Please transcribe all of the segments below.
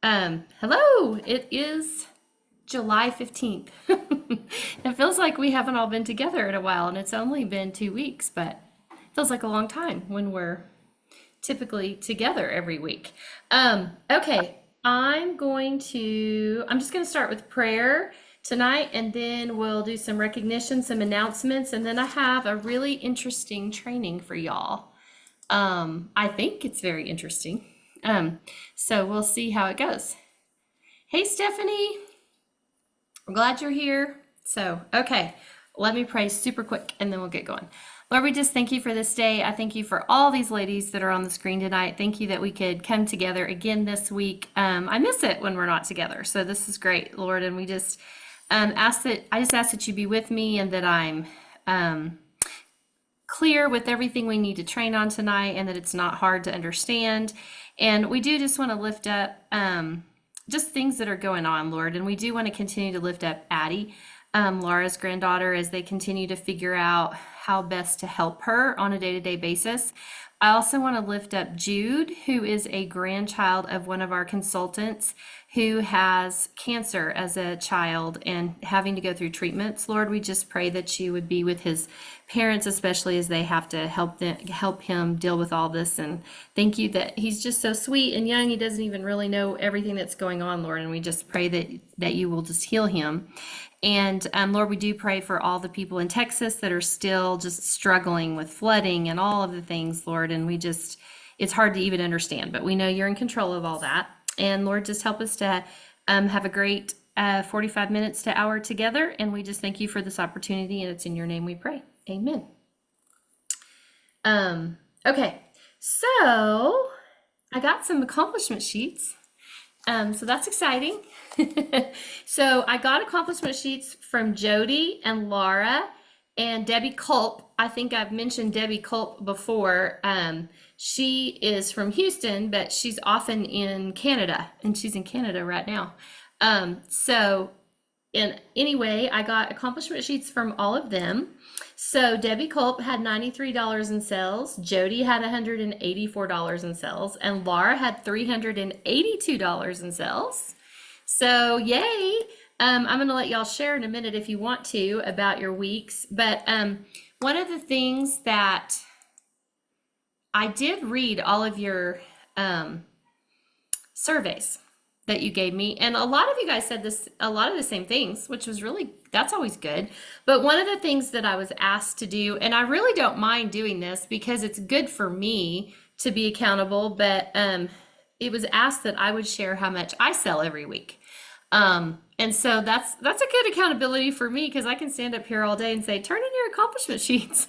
Hello, it is July 15th. It feels like we haven't all been together in a while, and it's only been 2 weeks, but it feels like a long time when we're typically together every week. Okay, I'm just going to start with prayer tonight, and then we'll do some recognition, some announcements, and then I have a really interesting training for y'all. I think it's very interesting. Um, so we'll see how it goes. Hey, Stephanie, I'm glad you're here. Okay, let me pray super quick and then we'll get going. Lord, we just thank you for this day. I thank you for all these ladies that are on the screen tonight. Thank you that we could come together again this week. I miss it when we're not together. So this is great, Lord. And we just I just ask that you be with me and that I'm clear with everything we need to train on tonight and that it's not hard to understand. And we do just want to lift up just things that are going on, Lord. And we do want to continue to lift up Addie, Laura's granddaughter, as they continue to figure out how best to help her on a day-to-day basis. I also want to lift up Jude, who is a grandchild of one of our consultants who has cancer as a child and having to go through treatments. Lord, we just pray that you would be with his parents, especially as they have to help him deal with all this. And thank you that he's just so sweet and young. He doesn't even really know everything that's going on, Lord. And we just pray that you will just heal him. And Lord, we do pray for all the people in Texas that are still just struggling with flooding and all of the things, Lord. And it's hard to even understand, but we know you're in control of all that. And Lord, just help us to have a great 45 minutes to hour together. And we just thank you for this opportunity. And it's in your name we pray. Amen. Okay, so I got some accomplishment sheets. So that's exciting. So I got accomplishment sheets from Jody and Laura and Debbie Culp. I think I've mentioned Debbie Culp before. She is from Houston, but she's often in Canada, and she's in Canada right now. And anyway, I got accomplishment sheets from all of them. So Debbie Culp had $93 in sales, Jody had $184 in sales, and Laura had $382 in sales. So yay! I'm going to let y'all share in a minute if you want to about your weeks. But one of the things that I did read all of your surveys that you gave me, and a lot of you guys said a lot of the same things, which was that's always good. But one of the things that I was asked to do, and I really don't mind doing this because it's good for me to be accountable, but it was asked that I would share how much I sell every week. And so that's a good accountability for me because I can stand up here all day and say, turn in your accomplishment sheets.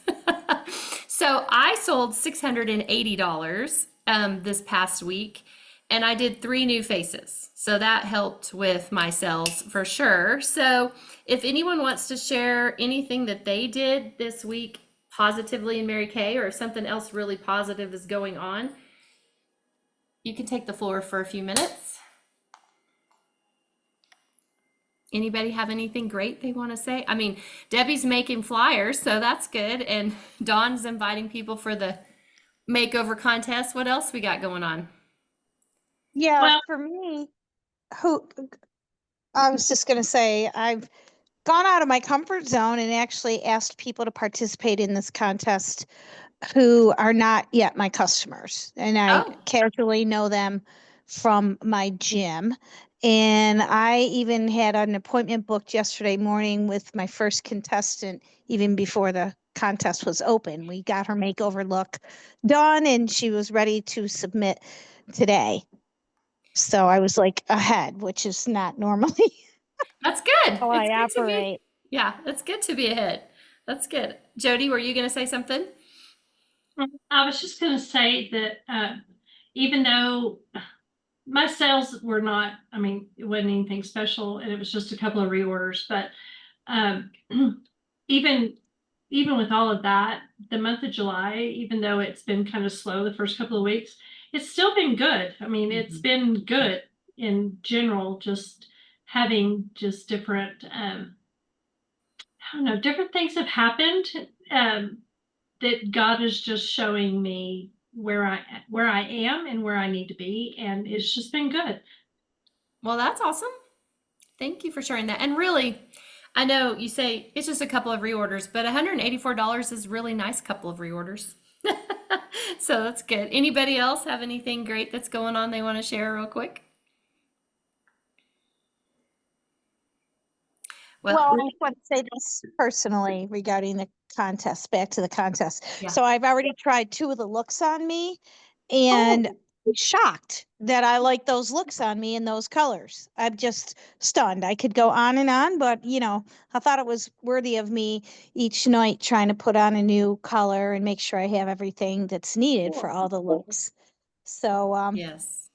So I sold $680 this past week, and I did 3 new faces. So that helped with my sales for sure. So if anyone wants to share anything that they did this week positively in Mary Kay, or if something else really positive is going on, you can take the floor for a few minutes. Anybody have anything great they want to say? I mean, Debbie's making flyers, so that's good. And Dawn's inviting people for the makeover contest. What else we got going on? Yeah, Well, for me, I was just going to say, I've gone out of my comfort zone and actually asked people to participate in this contest who are not yet my customers. And I casually know them from my gym. And I even had an appointment booked yesterday morning with my first contestant, even before the contest was open. We got her makeover look done and she was ready to submit today. So I was like ahead, which is not normally That's good. how I It's good to operate. yeah, it's good to be ahead. That's good. Jody, were you going to say something? I was just going to say that even though my sales were not, I mean, it wasn't anything special, and it was just a couple of reorders, but um, even even with all of that, the month of July, even though it's been kind of slow the first couple of weeks, it's still been good. I mean, it's been good in general, just having just different, I don't know, different things have happened that God is just showing me where I am and where I need to be, and it's just been good. Well, that's awesome. Thank you for sharing that. And really, I know you say it's just a couple of reorders, but $184 is a really nice couple of reorders. So that's good. Anybody else have anything great that's going on they want to share real quick? Well, Well, I want to say this personally regarding the contest, back to the contest. yeah. So I've already tried two of the looks on me and I'm shocked that I like those looks on me in those colors. I'm just stunned. I could go on and on, but I thought it was worthy of me each night trying to put on a new color and make sure I have everything that's needed for all the looks. So Yes.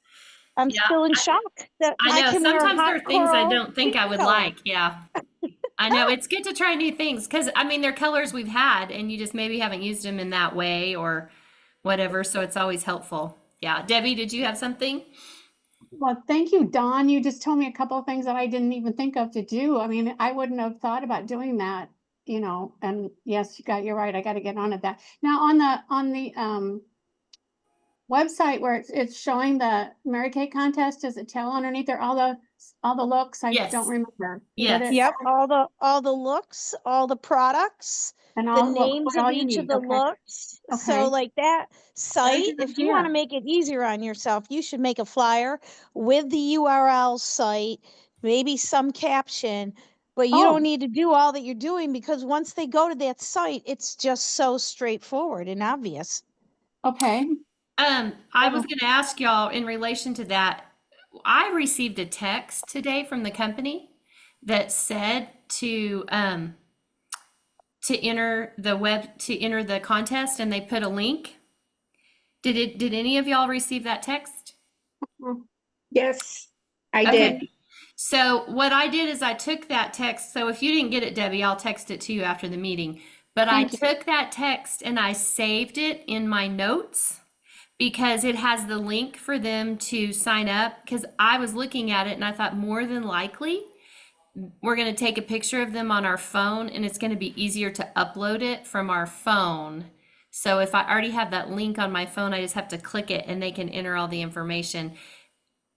I'm Yeah, still in shock that I I know. can wear Sometimes there hot are things I coral don't think peach I would color. like. Yeah. I know. It's good to try new things because, I mean, they're colors we've had and you just maybe haven't used them in that way or whatever. So it's always helpful. Yeah. Debbie, did you have something? Well, thank you, Dawn. You just told me a couple of things that I didn't even think of to do. I mean, I wouldn't have thought about doing that, and yes, you're right. I got to get on at that. Now on the website where it's showing the Mary Kay contest, does it tell underneath there all the looks? I don't Yes. remember. Did Yes. it? Yep, all the looks, all the products, And the all names what of all you each of need. the Okay. looks. So Okay. like that Very site, good if you want to idea. make it easier on yourself, you should make a flyer with the URL site, maybe some caption, but you don't Oh, need to do all that you're doing because once they go to that site, it's just so straightforward and obvious. okay. I was going to ask y'all in relation to that. I received a text today from the company that said to enter the contest and they put a link. Did any of y'all receive that text? Yes, I Okay. did. So what I did is I took that text. So if you didn't get it, Debbie, I'll text it to you after the meeting. But I Thank you. took that text and I saved it in my notes because it has the link for them to sign up. Because I was looking at it and I thought more than likely we're going to take a picture of them on our phone and it's going to be easier to upload it from our phone. So if I already have that link on my phone, I just have to click it and they can enter all the information.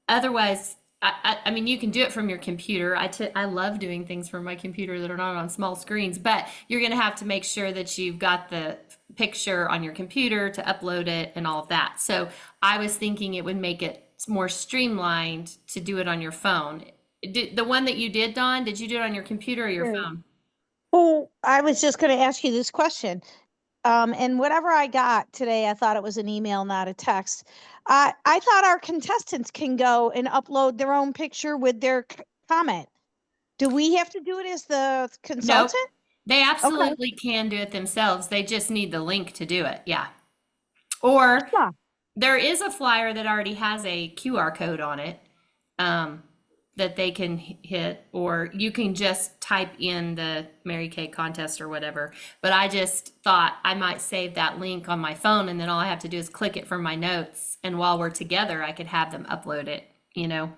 Otherwise, I mean, you can do it from your computer. I love doing things from my computer that are not on small screens, but you're going to have to make sure that you've got the picture on your computer to upload it and all of that. So I was thinking it would make it more streamlined to do it on your phone. The one that you did, Dawn, did you do it on your computer or your Sure. phone? Oh, I was just going to ask you this question. And whatever I got today, I thought it was an email, not a text. I thought our contestants can go and upload their own picture with their comment. Do we have to do it as the Nope. consultant? They Okay. absolutely can do it themselves. They just need the link to do it. Yeah. Or Huh. there is a flyer that already has a QR code on it that they can hit, or you can just type in the Mary Kay contest or whatever. But I just thought I might save that link on my phone and then all I have to do is click it from my notes. And while we're together, I could have them upload it, is what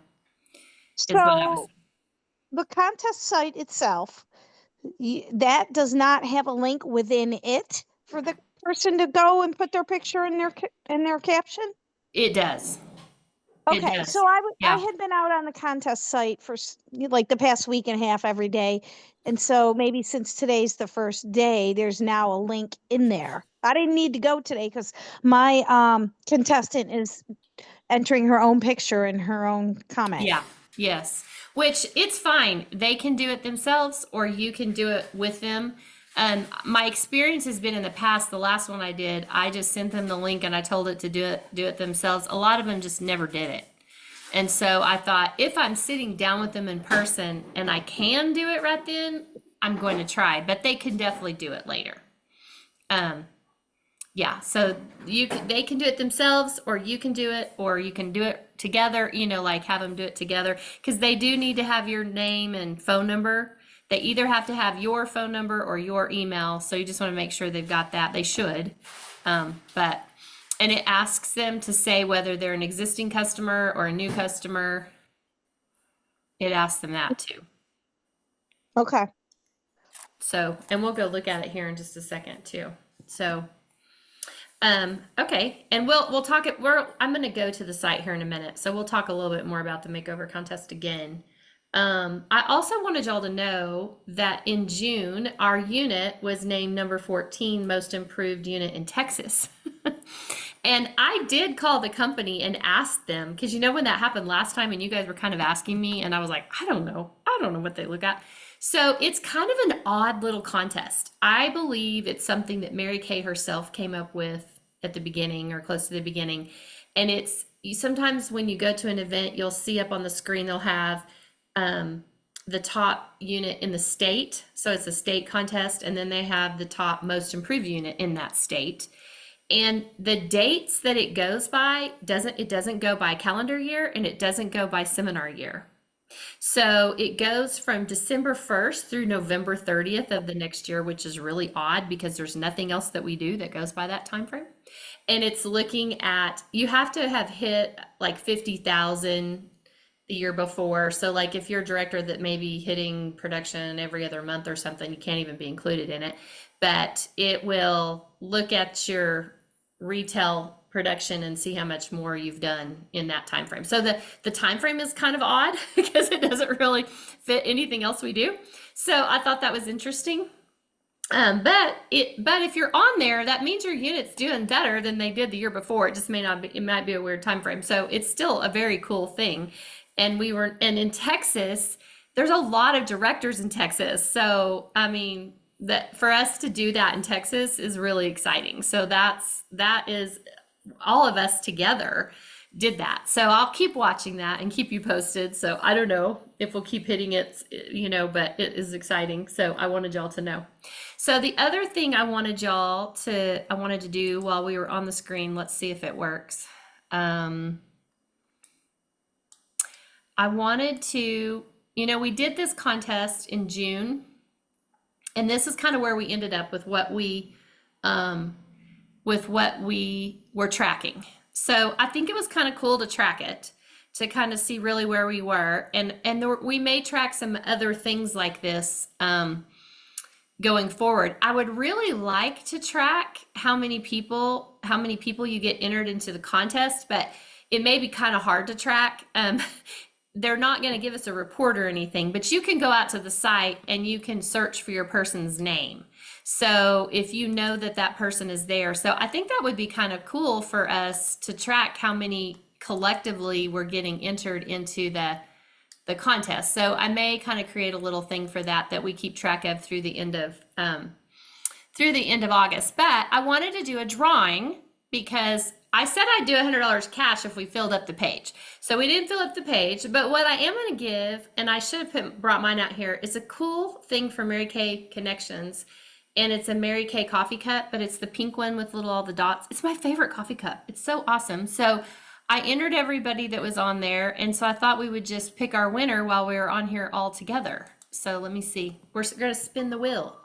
I was. So the contest site itself, that does not have a link within it for the person to go and put their picture in their caption. It does. It Okay, does. so I Yeah. had been out on the contest site for like the past week and a half every day, and so maybe since today's the first day, there's now a link in there. I didn't need to go today because my contestant is entering her own picture and her own comment. Yeah, yes. Which it's fine. They can do it themselves or you can do it with them. My experience has been in the past, the last one I did, I just sent them the link and I told it to do it themselves. A lot of them just never did it. And so I thought if I'm sitting down with them in person and I can do it right then, I'm going to try, but they can definitely do it later. Yeah, so they can do it themselves or you can do it or you can do it together, like have them do it together because they do need to have your name and phone number. They either have to have your phone number or your email, so you just want to make sure they've got that. They should. And it asks them to say whether they're an existing customer or a new customer. It asks them that too. Okay. So, and we'll go look at it here in just a second too. So, Okay, and we'll talk it. I'm going to go to the site here in a minute, so we'll talk a little bit more about the makeover contest again. I also wanted y'all to know that in June, our unit was named number 14 most improved unit in Texas. And I did call the company and ask them, because you know when that happened last time and you guys were kind of asking me, and I was like, I don't know what they look at. So it's kind of an odd little contest. I believe it's something that Mary Kay herself came up with at the beginning or close to the beginning. And sometimes when you go to an event, you'll see up on the screen, they'll have the top unit in the state. So it's a state contest, and then they have the top most improved unit in that state. And the dates that it goes by doesn't go by calendar year, and it doesn't go by seminar year. So it goes from December 1st through November 30th of the next year, which is really odd because there's nothing else that we do that goes by that time frame. And it's looking at, you have to have hit like 50,000 the year before. So like if you're a director that may be hitting production every other month or something, you can't even be included in it. But it will look at your retail production and see how much more you've done in that time frame. So the time frame is kind of odd because it doesn't really fit anything else we do. So I thought that was interesting. But if you're on there, that means your unit's doing better than they did the year before. It just may not be, it might be a weird time frame. So it's still a very cool thing. And in Texas, there's a lot of directors in Texas. So I mean, that for us to do that in Texas is really exciting. So that is all of us together did that. So I'll keep watching that and keep you posted. So I don't know if we'll keep hitting it, but it is exciting. So I wanted y'all to know. So the other thing I wanted to do while we were on the screen, let's see if it works. I wanted to, we did this contest in June, and this is kind of where we ended up with what we were tracking. So I think it was kind of cool to track it, to kind of see really where we were, and we may track some other things like this going forward. I would really like to track how many people you get entered into the contest, but it may be kind of hard to track. They're not going to give us a report or anything, but you can go out to the site and you can search for your person's name. So if you know that person is there. So I think that would be kind of cool for us to track how many collectively we're getting entered into the contest. So I may kind of create a little thing for that we keep track of through the end of August. But I wanted to do a drawing because I said I'd do $100 cash if we filled up the page. So we didn't fill up the page, but what I am going to give, and I should have brought mine out here, is a cool thing for Mary Kay Connections. And it's a Mary Kay coffee cup, but it's the pink one with all the dots. It's my favorite coffee cup. It's so awesome. So I entered everybody that was on there. And so I thought we would just pick our winner while we were on here all together. So let me see. We're going to spin the wheel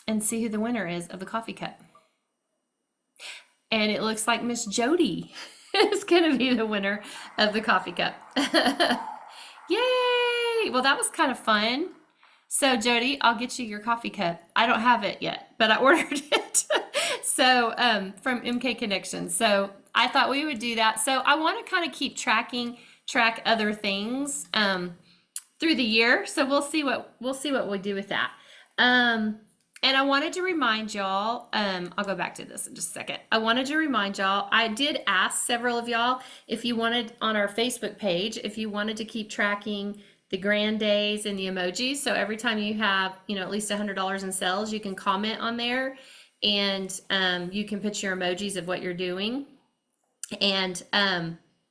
and see who the winner is of the coffee cup. And it looks like Miss Jody is going to be the winner of the coffee cup. Yay! Well, that was kind of fun. So Jody, I'll get you your coffee cup. I don't have it yet, but I ordered it. So from MK Connections. So I thought we would do that. So I want to kind of keep track other things through the year. So we'll see what we do with that. And I wanted to remind y'all, I'll go back to this in just a second. I wanted to remind y'all, I did ask several of y'all if you wanted on our Facebook page, if you wanted to keep tracking the grand days and the emojis. So every time you have, at least $100 in sales, you can comment on there and you can put your emojis of what you're doing. And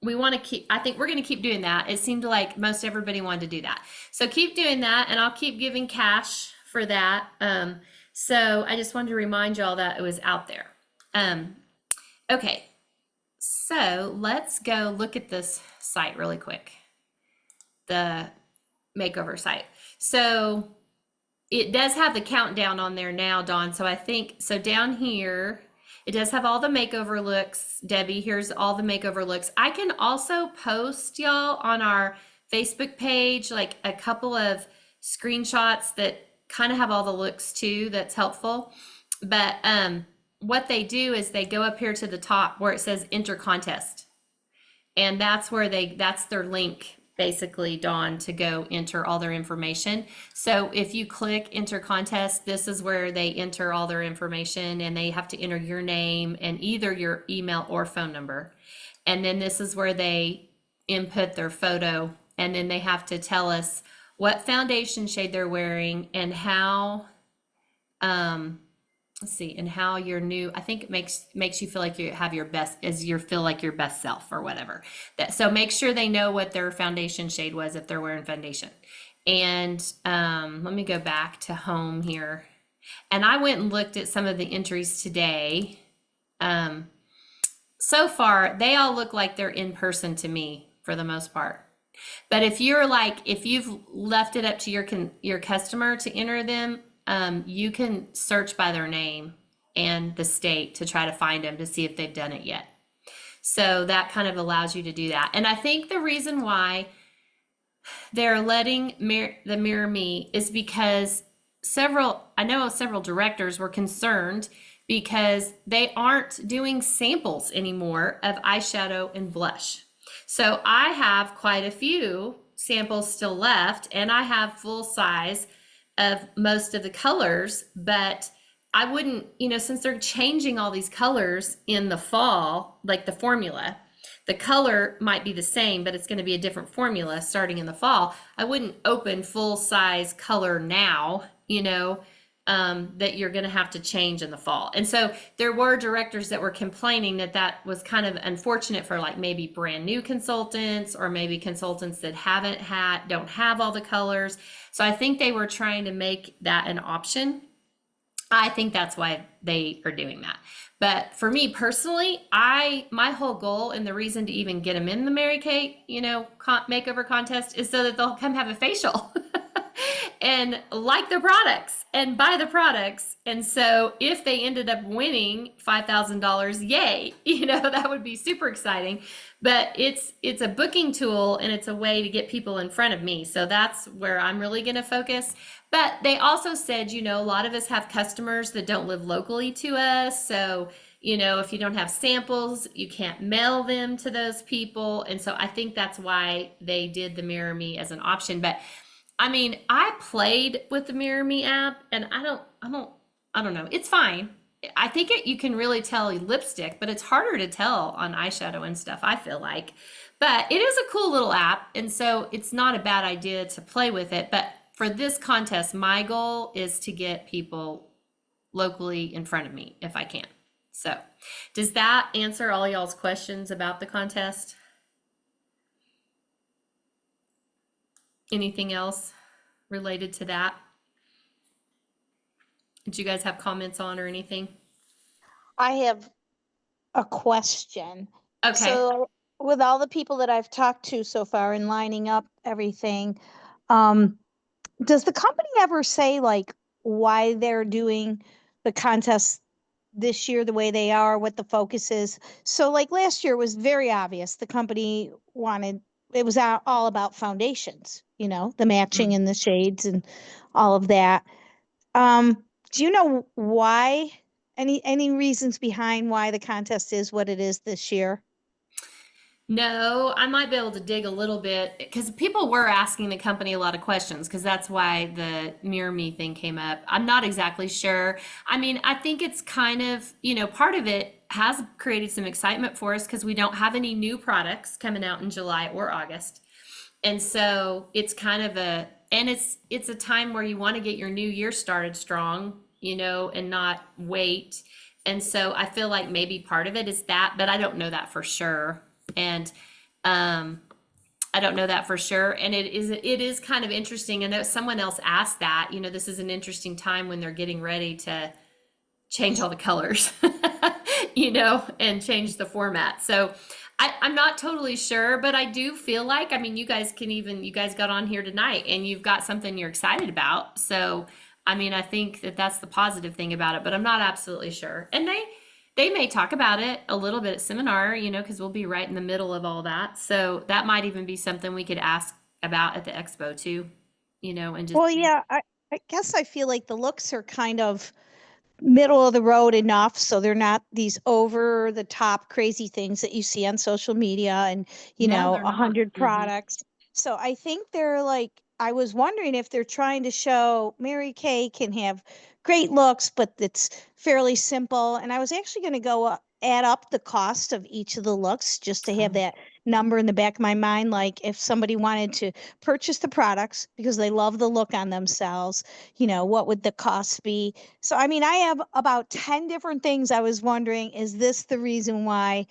we want to keep, I think we're going to keep doing that. It seemed like most everybody wanted to do that. So keep doing that, and I'll keep giving cash for that. So I just wanted to remind y'all that it was out there. Okay, so let's go look at this site really quick. The Makeover site. So it does have the countdown on there now, Dawn. So I think, so down here, it does have all the makeover looks. Debbie, here's all the makeover looks. I can also post y'all on our Facebook page, like a couple of screenshots that kind of have all the looks too. That's helpful. But what they do is they go up here to the top where it says enter contest. And that's where that's their link, basically, Dawn, to go enter all their information. So if you click enter contest, this is where they enter all their information, and they have to enter your name and either your email or phone number. And then this is where they input their photo, and then they have to tell us what foundation shade they're wearing and how, let's see, and how your new, I think it makes you feel like you have your best, as you feel like your best self or whatever. So make sure they know what their foundation shade was if they're wearing foundation. And let me go back to home here. And I went and looked at some of the entries today. So far, they all look like they're in person to me for the most part. But if you've left it up to your customer to enter them, you can search by their name and the state to try to find them to see if they've done it yet. So that kind of allows you to do that. And I think the reason why they're letting the Mirror Me is because I know several directors were concerned because they aren't doing samples anymore of eyeshadow and blush. So I have quite a few samples still left, and I have full size of most of the colors, but I wouldn't, since they're changing all these colors in the fall, like the formula, the color might be the same, but it's going to be a different formula starting in the fall. I wouldn't open full size color now, that you're going to have to change in the fall. And so there were directors that were complaining that was kind of unfortunate for like maybe brand new consultants or maybe consultants that don't have all the colors. So I think they were trying to make that an option. I think that's why they are doing that. But for me personally, my whole goal and the reason to even get them in the Mary Kate, makeover contest is so that they'll come have a facial and like their products and buy the products. And so if they ended up winning $5,000, yay, that would be super exciting. But it's a booking tool, and it's a way to get people in front of me. So that's where I'm really going to focus. But they also said, a lot of us have customers that don't live locally to us. So, if you don't have samples, you can't mail them to those people. And so I think that's why they did the Mirror Me as an option. But I mean, I played with the Mirror Me app, and I don't know. It's fine. I think you can really tell lipstick, but it's harder to tell on eyeshadow and stuff, I feel like. But it is a cool little app, and so it's not a bad idea to play with it. But for this contest, my goal is to get people locally in front of me if I can. So does that answer all y'all's questions about the contest? Anything else related to that? Did you guys have comments on or anything? I have a question. Okay. So with all the people that I've talked to so far and lining up everything, does the company ever say like why they're doing the contest this year the way they are, what the focus is? So like last year was very obvious. The company it was all about foundations, the matching and the shades and all of that. Do you know why? Any reasons behind why the contest is what it is this year? No, I might be able to dig a little bit because people were asking the company a lot of questions, because that's why the Mirror Me thing came up. I'm not exactly sure. I mean, I think it's kind of, part of it has created some excitement for us because we don't have any new products coming out in July or August. And so it's kind of it's a time where you want to get your new year started strong, and not wait. And so I feel like maybe part of it is that, but I don't know that for sure. And I don't know that for sure. And it is kind of interesting. I know someone else asked that, this is an interesting time when they're getting ready to change all the colors, and change the format. So I'm not totally sure, but I do feel like, you guys got on here tonight and you've got something you're excited about. So, I think that's the positive thing about it, but I'm not absolutely sure. And they may talk about it a little bit at seminar, because we'll be right in the middle of all that. So that might even be something we could ask about at the expo too, and just. Well, yeah, I guess I feel like the looks are kind of middle of the road enough so they're not these over the top crazy things that you see on social media and No, they're not. 100 Mhm. products. So I think they're like, I was wondering if they're trying to show Mary Kay can have great looks, but it's fairly simple. And I was actually going to go add up the cost of each of the looks just to have that number in the back of my mind. Like if somebody wanted to purchase the products because they love the look on themselves, what would the cost be? So, I mean, I have about 10 different things. I was wondering, is this the reason why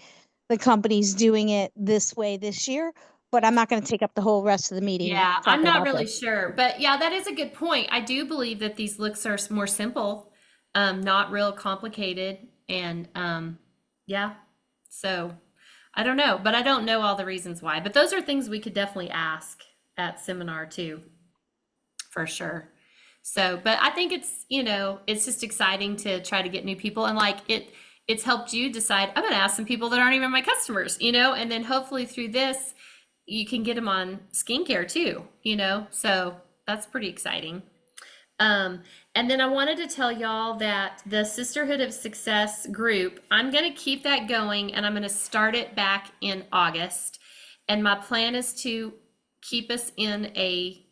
the company's doing it this way this year? But I'm not going to take up the whole rest of the meeting Yeah, I'm talking not about really this. sure, but yeah, that is a good point. I do believe that these looks are more simple, not real complicated, and yeah. So I don't know, but I don't know all the reasons why. But those are things we could definitely ask at seminar too, for sure. So, but I think it's just exciting to try to get new people, and like it's helped you decide, I'm going to ask some people that aren't even my customers, and then hopefully through this you can get them on skincare too, so that's pretty exciting. And then I wanted to tell y'all that the Sisterhood of Success group, I'm going to keep that going, and I'm going to start it back in August. And my plan is to keep us in a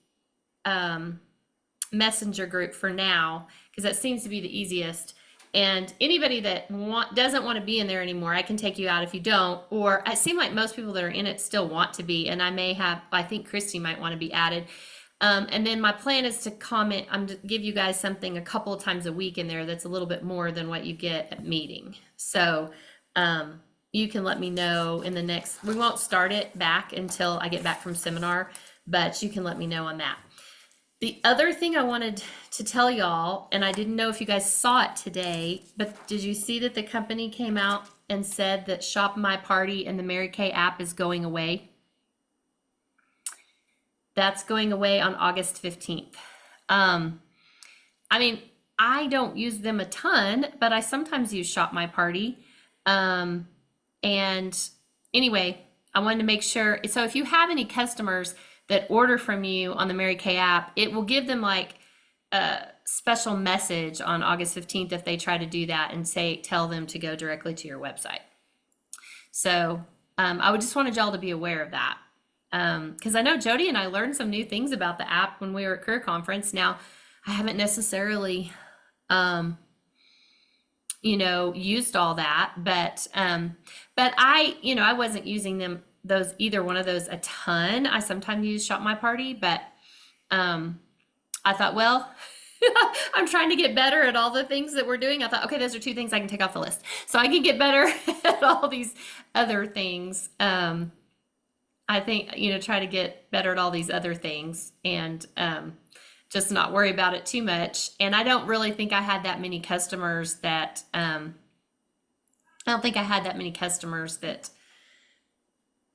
messenger group for now, because that seems to be the easiest. And anybody that doesn't want to be in there anymore, I can take you out if you don't. Or it seems like most people that are in it still want to be. And I think Christy might want to be added. And then my plan is to give you guys something a couple of times a week in there that's a little bit more than what you get at meeting. So you can let me know we won't start it back until I get back from seminar, but you can let me know on that. The other thing I wanted to tell y'all, and I didn't know if you guys saw it today, but did you see that the company came out and said that Shop My Party and the Mary Kay app is going away? That's going away on August 15th. I mean, I don't use them a ton, but I sometimes use Shop My Party. And anyway, I wanted to make sure. So if you have any customers that order from you on the Mary Kay app, it will give them like a special message on August 15th if they try to do that and tell them to go directly to your website. So I would just wanted y'all to be aware of that. Because I know Jody and I learned some new things about the app when we were at Career Conference. Now, I haven't necessarily, used all that, but I wasn't using either one of those a ton. I sometimes use Shop My Party, but I thought, well, I'm trying to get better at all the things that we're doing. I thought, okay, those are two things I can take off the list. So I can get better at all these other things. I think, try to get better at all these other things and just not worry about it too much. And I don't really think I had that many customers that,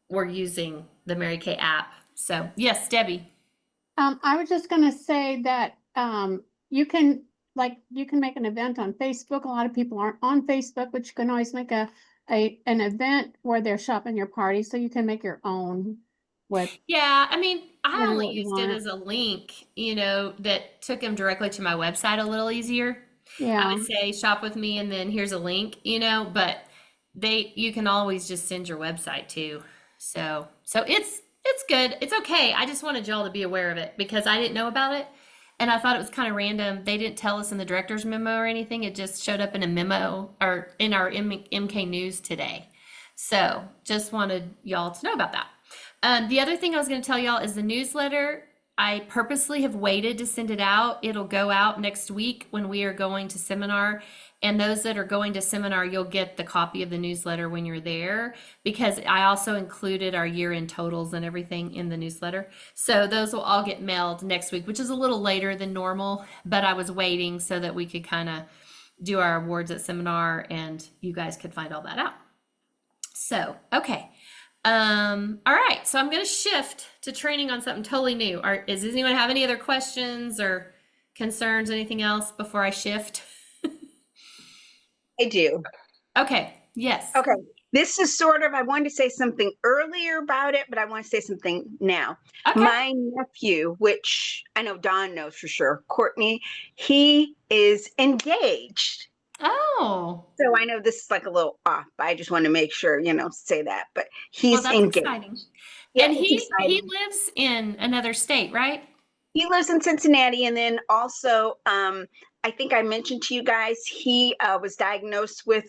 were using the Mary Kay app. So yes, Debbie. I was just gonna say that you can make an event on Facebook. A lot of people aren't on Facebook, but you can always make an event where they're shopping your party, so you can make your own with. Yeah, I mean, I Really only what you used it want. as a link, that took them directly to my website a little easier. I Yeah, would say shop with me and then here's a link, but you can always just send your website too. So it's good. It's okay. I just wanted y'all to be aware of it because I didn't know about it. And I thought it was kind of random. They didn't tell us in the director's memo or anything. It just showed up in a memo or in our MK News today. So just wanted y'all to know about that. The other thing I was going to tell y'all is the newsletter. I purposely have waited to send it out. It'll go out next week when we are going to seminar. And those that are going to seminar, you'll get the copy of the newsletter when you're there, because I also included our year-end totals and everything in the newsletter. So those will all get mailed next week, which is a little later than normal, but I was waiting so that we could kind of do our awards at seminar and you guys could find all that out. So, okay. All right. So I'm going to shift to training on something totally new. Does anyone have any other questions or concerns, anything else before I shift? I do. Okay. Yes. Okay. This is I wanted to say something earlier about it, but I want to say something now. Okay. My nephew, which I know Don knows for sure, Courtney, he is engaged Oh, So I know this is like a little off, but I just want to make sure, say that. But well, he's that's engaged. exciting. Yeah, And it's he exciting. lives in another state, right? He lives in Cincinnati, and then also, I think I mentioned to you guys he was diagnosed with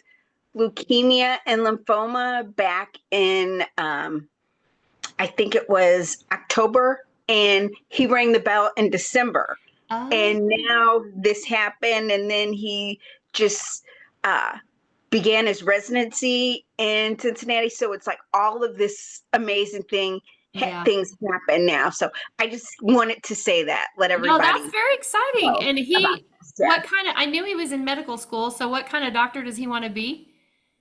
leukemia and lymphoma back in I think it was October, and he rang the bell in December. Oh, And now this happened, and then he just uh, began his residency in Cincinnati. So it's like all of this amazing yeah. things happen now. So I just wanted to say that, let No, everybody that's very exciting. know And about this. what Yeah. kind of, I knew he was in medical school, so what kind of doctor does he want to be?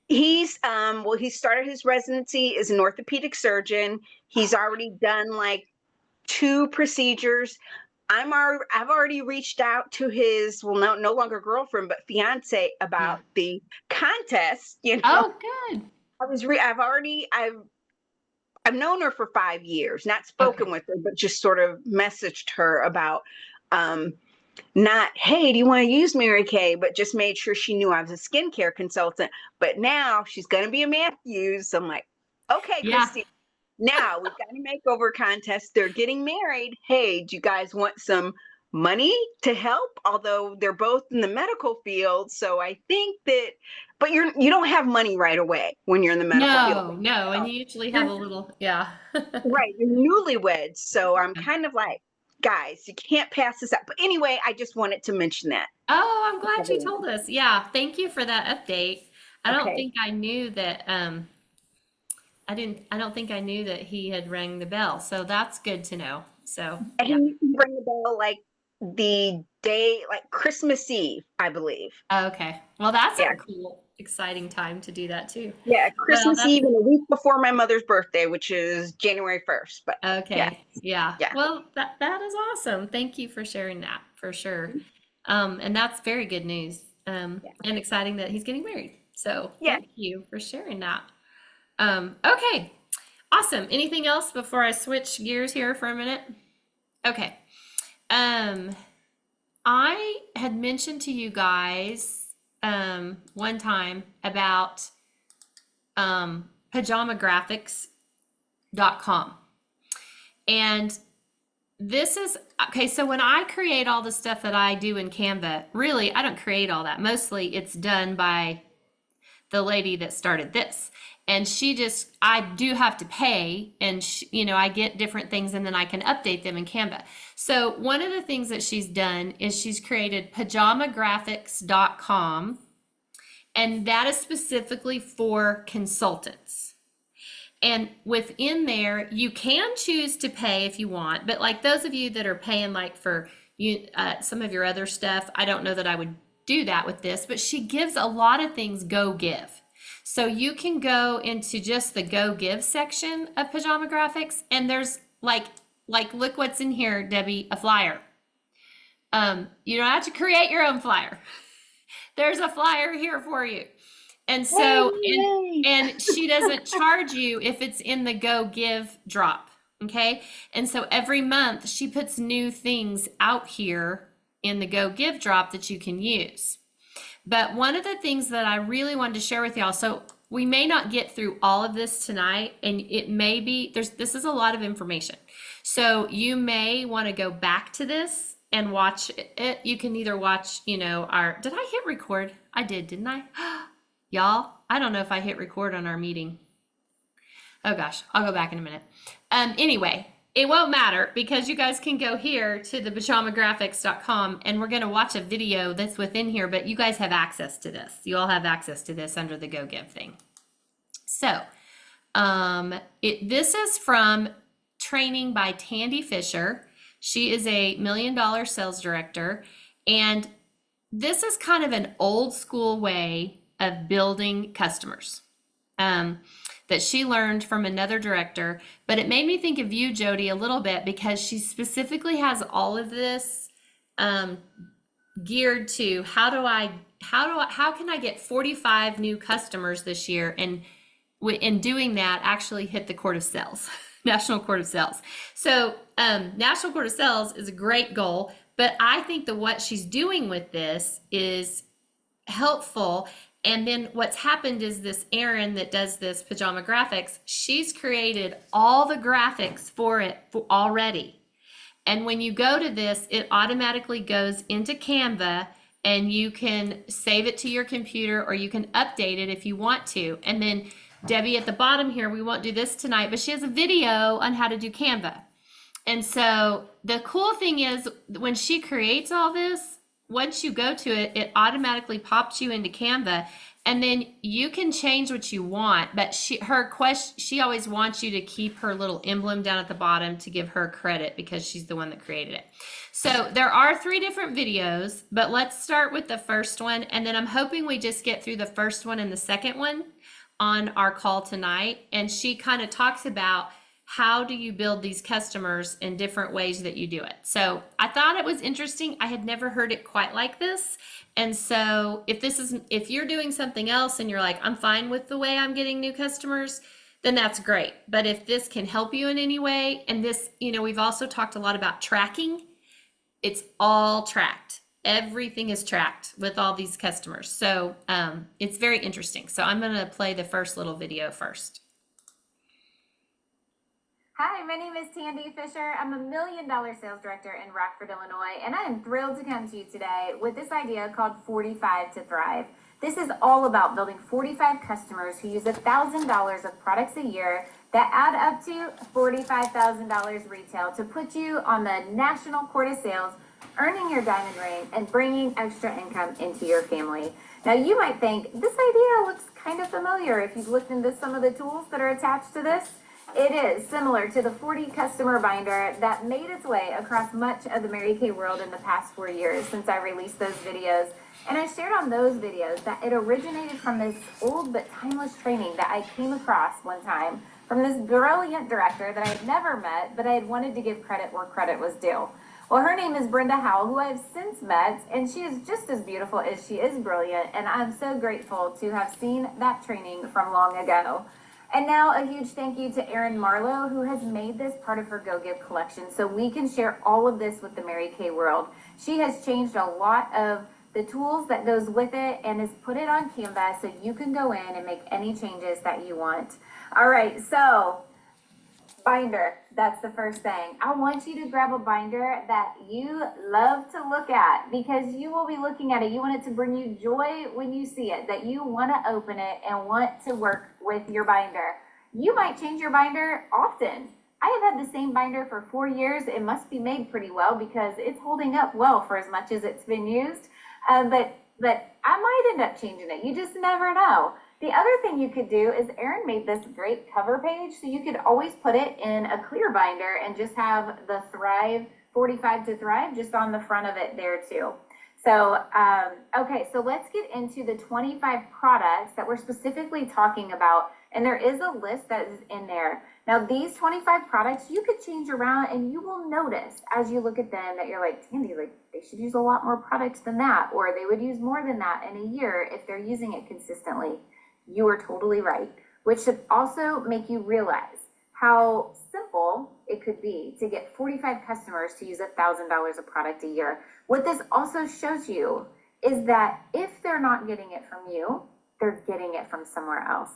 He's well, he started his residency as an orthopedic surgeon. He's already done like 2 procedures. I've already reached out to his, well, no longer girlfriend, but fiance Yeah. about the contest. Oh, good. I've known her for 5 years, not Okay. spoken with her, but just sort of messaged her about, um, not, hey, do you want to use Mary Kay, but just made sure she knew I was a skincare consultant. But now she's going to be a Matthews. So I'm like, okay, Yeah. Christine, now we've got a makeover contest. They're getting married. Hey, do you guys want some money to help? Although they're both in the medical field. So I think that, but you don't have money right away when you're in the medical field. No, no. And you usually have You're a little, yeah. right. You're newlyweds. So I'm kind of like, guys, you can't pass this up. But anyway, I just wanted to mention that. Oh, I'm glad you told us. Yeah, thank you for that update. I don't Okay. think I knew that I don't think I knew that he had rang the bell. So that's good to know. So, And yeah. he rang the bell like the day, like Christmas Eve, I believe. Okay. Well, that's Yeah. a cool, exciting time to do that too. Yeah. Well, Christmas that's Eve and a week before my mother's birthday, which is January 1st. But yeah. okay. Yeah. Yeah. Well, that is awesome. Thank you for sharing that for sure. And that's very good news. Yeah. And exciting that he's getting married. So Yeah. thank you for sharing that. Okay. Awesome. Anything else before I switch gears here for a minute? Okay. Um, I had mentioned to you guys one time about pajamagraphics.com. And this is okay. So when I create all the stuff that I do in Canva, really, I don't create all that. Mostly it's done by the lady that started this. And I do have to pay, and I get different things and then I can update them in Canva. So one of the things that she's done is she's created pajamagraphics.com, and that is specifically for consultants. And within there, you can choose to pay if you want, but like those of you that are paying like for some of your other stuff, I don't know that I would do that with this, but she gives a lot of things go give. So you can go into just the go give section of Pajama Graphics, and there's like look what's in here, Debbie, a flyer. You don't have to create your own flyer. There's a flyer here for you. And so and she doesn't charge you if it's in the go give drop. Okay. And so every month she puts new things out here in the go give drop that you can use. But one of the things that I really wanted to share with y'all, so we may not get through all of this tonight, and it may be this is a lot of information. So you may want to go back to this and watch it. You can either watch, did I hit record? I did, didn't I? Y'all, I don't know if I hit record on our meeting. Oh gosh, I'll go back in a minute. Anyway, it won't matter because you guys can go here to the pajamagraphics.com and we're going to watch a video that's within here, but you guys have access to this. You all have access to this under the Go Give thing. So, this is from training by Tandy Fisher. She is a $1 million sales director, and this is kind of an old school way of building customers. That she learned from another director, but it made me think of you, Jody, a little bit because she specifically has all of this geared to how can I get 45 new customers this year, and in doing that actually hit the Court of Sales, National Court of Sales. So National Court of Sales is a great goal, but I think that what she's doing with this is helpful. And then what's happened is this Erin that does this pajama graphics, she's created all the graphics for it already. And when you go to this, it automatically goes into Canva, and you can save it to your computer or you can update it if you want to. And then Debbie at the bottom here, we won't do this tonight, but she has a video on how to do Canva. And so the cool thing is when she creates all this, once you go to it, it automatically pops you into Canva, and then you can change what you want. But she always wants you to keep her little emblem down at the bottom to give her credit because she's the one that created it. So there are 3 different videos, but let's start with the first one, and then I'm hoping we just get through the first one and the second one on our call tonight. And she kind of talks about how do you build these customers in different ways that you do it. So I thought it was interesting. I had never heard it quite like this. And so if you're doing something else and you're like, I'm fine with the way I'm getting new customers, then that's great. But if this can help you in any way, and this, we've also talked a lot about tracking. It's all tracked. Everything is tracked with all these customers. So it's very interesting. So I'm going to play the first little video first. Hi, my name is Tandy Fisher. I'm a $1 million sales director in Rockford, Illinois, and I am thrilled to come to you today with this idea called 45 to Thrive. This is all about building 45 customers who use $1,000 of products a year that add up to $45,000 retail to put you on the national court of sales, earning your diamond ring, and bringing extra income into your family. Now, you might think this idea looks kind of familiar if you've looked into some of the tools that are attached to this. It is similar to the 40 customer binder that made its way across much of the Mary Kay world in the past 4 years since I released those videos. And I shared on those videos that it originated from this old but timeless training that I came across one time from this brilliant director that I had never met, but I had wanted to give credit where credit was due. Well, her name is Brenda Howell, who I have since met, and she is just as beautiful as she is brilliant. And I'm so grateful to have seen that training from long ago. And now a huge thank you to Erin Marlowe, who has made this part of her Go Give collection so we can share all of this with the Mary Kay world. She has changed a lot of the tools that goes with it and has put it on Canva so you can go in and make any changes that you want. All right, so binder, that's the first thing. I want you to grab a binder that you love to look at because you will be looking at it. You want it to bring you joy when you see it, that you want to open it and want to work with your binder. You might change your binder often. I have had the same binder for 4 years. It must be made pretty well because it's holding up well for as much as it's been used. But I might end up changing it. You just never know. The other thing you could do is Erin made this great cover page, so you could always put it in a clear binder and just have the Thrive, 45 to Thrive, just on the front of it there too. So, okay, so let's get into the 25 products that we're specifically talking about, and there is a list that is in there. Now, these 25 products you could change around, and you will notice as you look at them that you're like, Tandy, like they should use a lot more products than that, or they would use more than that in a year if they're using it consistently. You are totally right, which should also make you realize how simple it could be to get 45 customers to use $1,000 of product a year. What this also shows you is that if they're not getting it from you, they're getting it from somewhere else.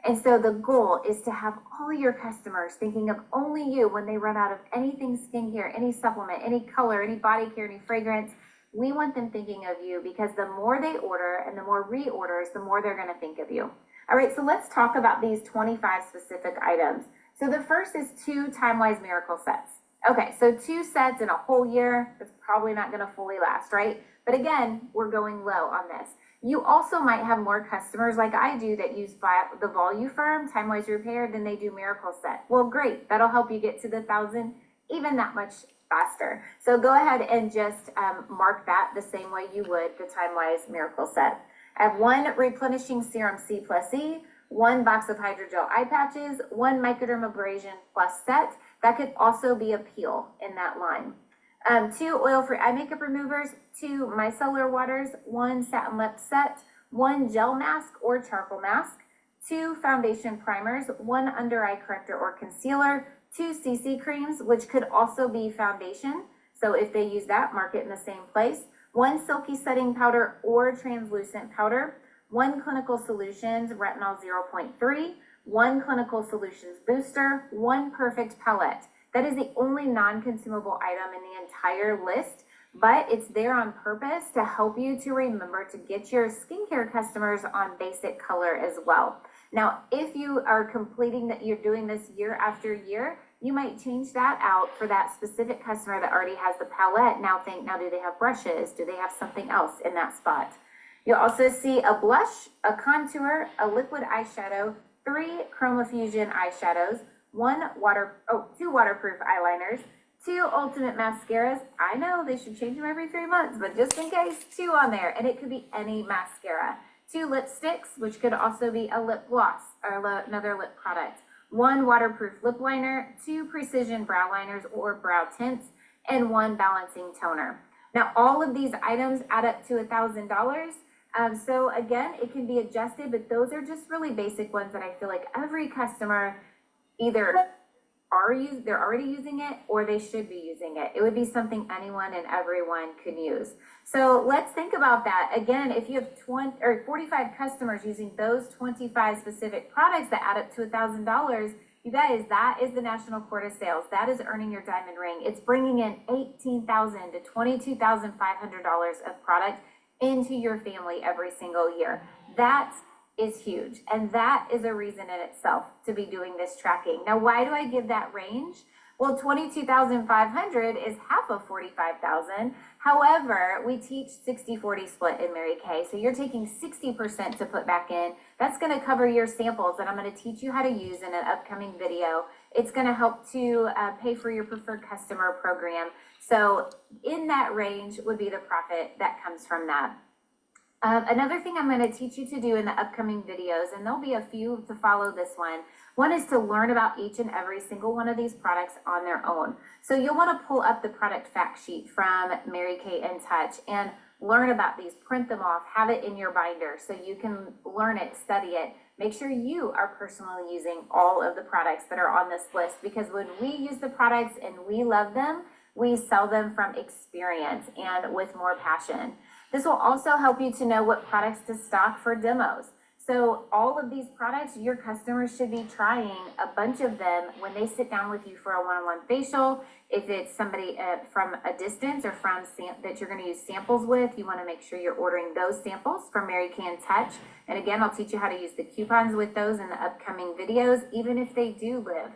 And so the goal is to have all your customers thinking of only you when they run out of anything skincare, any supplement, any color, any body care, any fragrance. We want them thinking of you because the more they order and the more reorders, the more they're going to think of you. All right, so let's talk about these 25 specific items. So the first is 2 Time-Wise Miracle sets. Okay, so 2 sets in a whole year, that's probably not going to fully last, right? But again, we're going low on this. You also might have more customers like I do that use the Volufarm Time-Wise Repair than they do Miracle Set. Well, great, that'll help you get to the 1,000 even that much faster. So go ahead and just mark that the same way you would the Time-Wise Miracle Set. I have 1 replenishing serum C plus E, 1 box of hydrogel eye patches, 1 Microdermabrasion plus set. That could also be a peel in that line. 2 oil-free eye makeup removers, 2 micellar waters, 1 satin lip set, 1 gel mask or charcoal mask, 2 foundation primers, 1 under eye corrector or concealer, 2 CC creams, which could also be foundation. So if they use that, mark it in the same place. 1 silky setting powder or translucent powder, 1 Clinical Solutions Retinol 0.3, 1 Clinical Solutions Booster, 1 Perfect Palette. That is the only non-consumable item in the entire list, but it's there on purpose to help you to remember to get your skincare customers on basic color as well. Now, if you are completing that, you're doing this year after year, you might change that out for that specific customer that already has the palette. Now think, now do they have brushes? Do they have something else in that spot? You'll also see a blush, a contour, a liquid eyeshadow, 3 Chroma Fusion eyeshadows, 2 waterproof eyeliners, 2 ultimate mascaras. I know they should change them every 3 months, but just in case, 2 on there, and it could be any mascara. 2 lipsticks, which could also be a lip gloss or another lip product. 1 waterproof lip liner, 2 precision brow liners or brow tints, and 1 balancing toner. Now, all of these items add up to $1,000. So again, it can be adjusted, but those are just really basic ones that I feel like every customer either they're already using it or they should be using it. It would be something anyone and everyone could use. So let's think about that. Again, if you have 20 or 45 customers using those 25 specific products that add up to $1,000, you guys, that is the national quota sales. That is earning your diamond ring. It's bringing in $18,000 to $22,500 of product into your family every single year. That is huge. And that is a reason in itself to be doing this tracking. Now, why do I give that range? Well, 22,500 is half of 45,000. However, we teach 60-40 split in Mary Kay. So you're taking 60% to put back in. That's going to cover your samples that I'm going to teach you how to use in an upcoming video. It's going to help to pay for your preferred customer program. So in that range would be the profit that comes from that. Another thing I'm going to teach you to do in the upcoming videos, and there'll be a few to follow this one is to learn about each and every single one of these products on their own. So you'll want to pull up the product fact sheet from Mary Kay in Touch and learn about these, print them off, have it in your binder so you can learn it, study it. Make sure you are personally using all of the products that are on this list, because when we use the products and we love them, we sell them from experience and with more passion. This will also help you to know what products to stock for demos. So all of these products, your customers should be trying a bunch of them when they sit down with you for a one-on-one facial. If it's somebody from a distance or from that you're going to use samples with, you want to make sure you're ordering those samples from Mary Kay in Touch. And again, I'll teach you how to use the coupons with those in the upcoming videos, even if they do live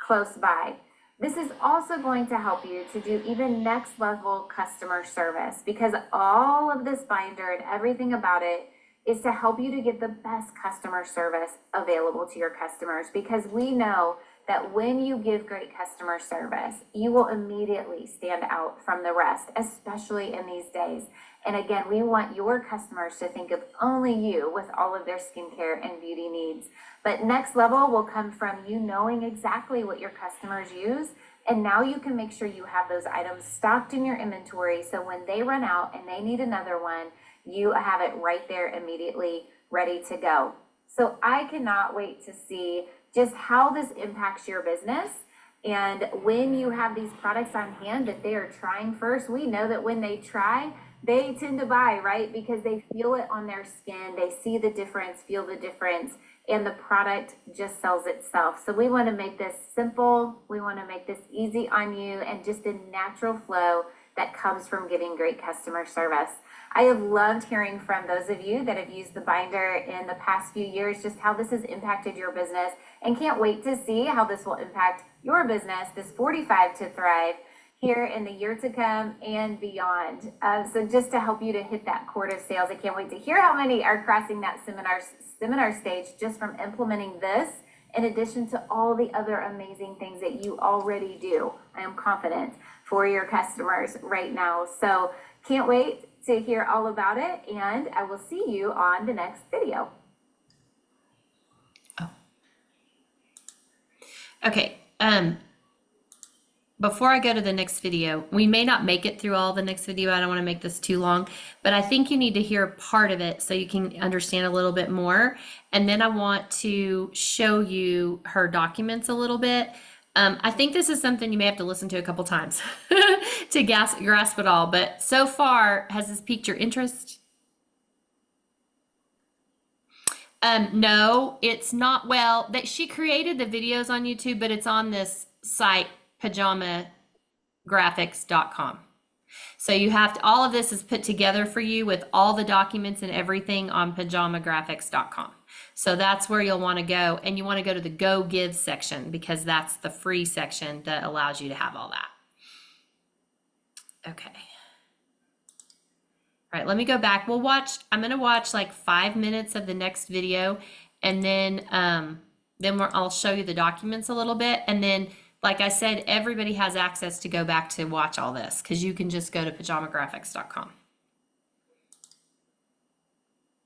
close by. This is also going to help you to do even next level customer service, because all of this binder and everything about it is to help you to get the best customer service available to your customers, because we know that when you give great customer service, you will immediately stand out from the rest, especially in these days. And again, we want your customers to think of only you with all of their skincare and beauty needs. But next level will come from you knowing exactly what your customers use. And now you can make sure you have those items stocked in your inventory. So when they run out and they need another one, you have it right there immediately ready to go. So I cannot wait to see just how this impacts your business. And when you have these products on hand that they are trying first, we know that when they try, they tend to buy, right? Because they feel it on their skin, they see the difference, feel the difference, and the product just sells itself. So we want to make this simple, we want to make this easy on you, and just a natural flow that comes from giving great customer service. I have loved hearing from those of you that have used the binder in the past few years, just how this has impacted your business, and can't wait to see how this will impact your business, this 45 to Thrive, here in the year to come and beyond. So just to help you to hit that quota of sales, I can't wait to hear how many are crossing that seminar stage just from implementing this, in addition to all the other amazing things that you already do. I am confident for your customers right now. So can't wait to hear all about it, and I will see you on the next video. Okay, before I go to the next video, we may not make it through all the next video. I don't want to make this too long, but I think you need to hear part of it so you can understand a little bit more. And then I want to show you her documents a little bit. I think this is something you may have to listen to a couple times to grasp it all. But so far, has this piqued your interest? No, it's not. Well, that she created the videos on YouTube, but it's on this site, pajamagraphics.com. So you have to, all of this is put together for you with all the documents and everything on pajamagraphics.com. So that's where you'll want to go, and you want to go to the Go Give section because that's the free section that allows you to have all that. Okay. All right, let me go back. I'm going to watch like 5 minutes of the next video, and then I'll show you the documents a little bit. And then, like I said, everybody has access to go back to watch all this because you can just go to pajamagraphics.com.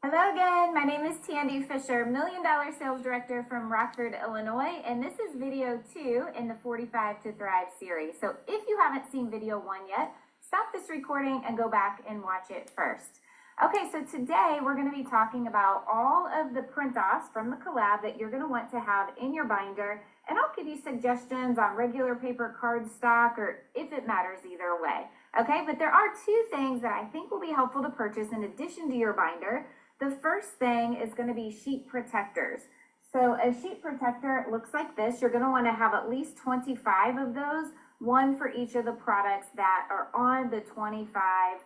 Hello again, my name is Tandy Fisher, $1 Million Sales Director from Rockford, Illinois, and this is video 2 in the 45 to Thrive series. So if you haven't seen video 1 yet, stop this recording and go back and watch it first. Okay, so today we're going to be talking about all of the print-offs from the collab that you're going to want to have in your binder, and I'll give you suggestions on regular paper cardstock or if it matters either way. Okay, but there are 2 things that I think will be helpful to purchase in addition to your binder. The first thing is going to be sheet protectors. So a sheet protector looks like this. You're going to want to have at least 25 of those, one for each of the products that are on the 25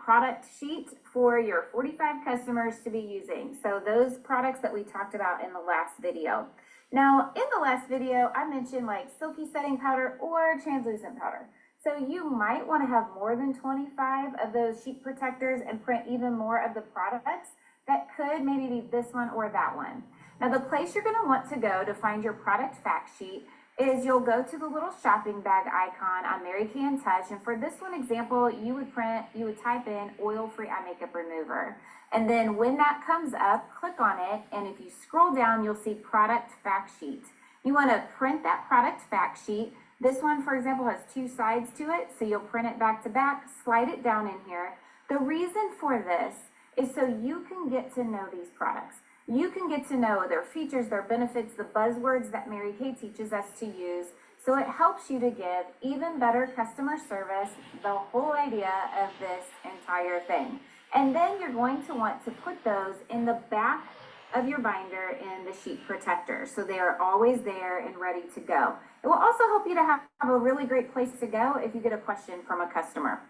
product sheet for your 45 customers to be using. So those products that we talked about in the last video. Now, in the last video, I mentioned like silky setting powder or translucent powder. So you might want to have more than 25 of those sheet protectors and print even more of the products. That could maybe be this one or that one. Now the place you're going to want to go to find your product fact sheet is you'll go to the little shopping bag icon on Mary Kay and Touch. And for this one example, you would type in oil-free eye makeup remover. And then when that comes up, click on it. And if you scroll down, you'll see product fact sheet. You want to print that product fact sheet. This one, for example, has 2 sides to it, so you'll print it back to back, slide it down in here. The reason for this is so you can get to know these products. You can get to know their features, their benefits, the buzzwords that Mary Kay teaches us to use, so it helps you to give even better customer service, the whole idea of this entire thing. And then you're going to want to put those in the back of your binder in the sheet protector, so they are always there and ready to go. It will also help you to have a really great place to go if you get a question from a customer.